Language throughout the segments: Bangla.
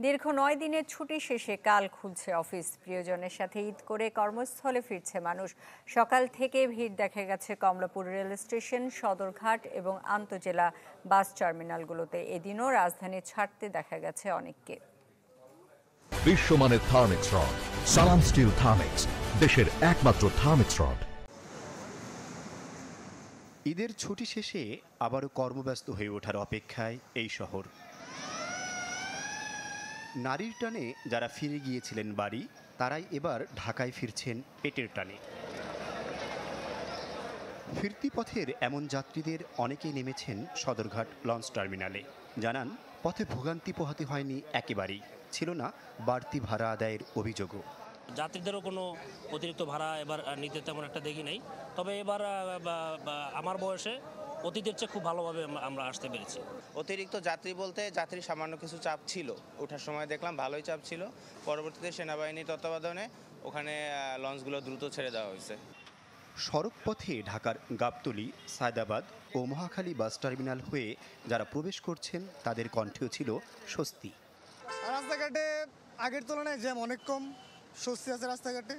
দীর্ঘ ৯ দিনের ছুটি শেষে কাল খুলছে অফিস। প্রিয়জনের সাথে ঈদ করে কর্মস্থলে ফিরছে মানুষ। সকাল থেকে ভিড় দেখা গেছে কমলাপুর রেল স্টেশন, সদরঘাট এবং আন্তজেলা বাস টার্মিনালগুলোতে। এদিনও রাজধানী ছাড়তে দেখা গেছে অনেককে। বিশ্বমানের থার্মিক্স রড, সালাম স্টিল থার্মিক্স, দেশের একমাত্র থার্মিক্স রড। ঈদের ছুটি শেষে আবারও কর্মব্যস্ত হয়ে ওঠার অপেক্ষায় এই শহর। নারীর টানে যারা ফিরে গিয়েছিলেন বাড়ি, তারাই এবার ঢাকায় ফিরছেন পেটের টানে। ফিরতি পথের এমন যাত্রীদের অনেকেই নেমেছেন সদরঘাট লঞ্চ টার্মিনালে। জানান, পথে ভোগান্তি পোহাতে হয়নি একেবারেই, ছিল না বাড়তি ভাড়া আদায়ের অভিযোগও। যাত্রীদেরও কোনো অতিরিক্ত ভাড়া এবার নিতে তেমন একটা দেখি নাই। তবে এবার আমার বয়সে অতীতের চেয়ে খুব ভালোভাবে আমরা আসতে পেরেছি। অতিরিক্ত যাত্রী বলতে যাত্রীর সামান্য কিছু চাপ ছিল, ওঠার সময় দেখলাম ভালোই চাপ ছিল। পরবর্তীতে সেনাবাহিনীর তত্ত্বাবধানে ওখানে লঞ্চগুলো দ্রুত ছেড়ে দেওয়া হয়েছে। সড়ক পথে ঢাকার গাবতলী, সায়দাবাদ ও মহাখালী বাস টার্মিনাল হয়ে যারা প্রবেশ করছেন, তাদের কণ্ঠেও ছিল স্বস্তি। রাস্তাঘাটে আগের তুলনায় জ্যাম অনেক কম, স্বস্তি আছে রাস্তাঘাটে।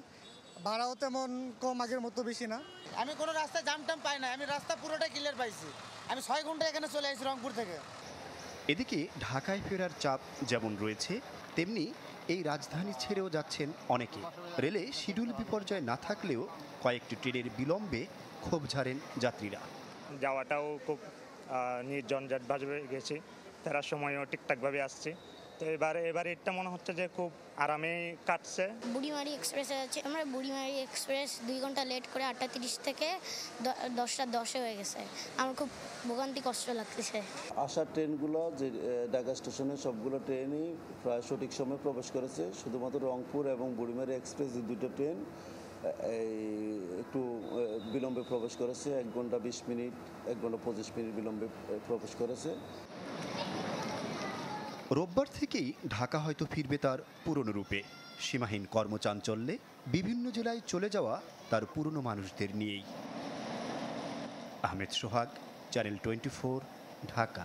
ভাড়াও তেমন কম, আগের মতো বেশি না। আমি কোনো রাস্তায় জামটাম পাই না, আমি রাস্তা পুরোটা ক্লিয়ার পাইছি। আমি 6 ঘন্টা এখানে চলে আসছি রংপুর থেকে। এদিকে ঢাকায় ফেরার চাপ যেমন রয়েছে, তেমনি এই রাজধানী ছেড়েও যাচ্ছেন অনেকে। রেলে শিডিউল বিপর্যয় না থাকলেও কয়েকটি ট্রেনের বিলম্বে ক্ষোভ ঝাড়েন যাত্রীরা। যাওয়াটাও খুব নির্ঝঞ্ঝাট বাজে গেছি, ফেরার সময়ও ঠিকঠাকভাবে আসছি। তো এবার এটা মনে হচ্ছে যে খুব আরামে কাটছে। বুড়িমারি এক্সপ্রেসে যাচ্ছি আমরা। বুড়িমারি এক্সপ্রেস 2 ঘন্টা লেট করে 8:30 থেকে 10:10 হয়ে গেছে। আমার খুব ভোগান্তি কষ্ট লাগতেছে। আসার ট্রেনগুলো যে ঢাকা স্টেশনে সবগুলো ট্রেনই প্রায় সঠিক সময় প্রবেশ করেছে। শুধুমাত্র রংপুর এবং বুড়িমারি এক্সপ্রেস দুটো ট্রেন একটু বিলম্বে প্রবেশ করেছে। 1 ঘন্টা 20 মিনিট, 1 ঘন্টা 25 মিনিট বিলম্বে প্রবেশ করেছে। রোববার থেকেই ঢাকা হয়তো ফিরবে তার পুরনো রূপে, সীমাহীন কর্মচাঞ্চল্যে বিভিন্ন জেলায় চলে যাওয়া তার পুরনো মানুষদের নিয়েই। আহমেদ সোহাগ, চ্যানেল 24, ঢাকা।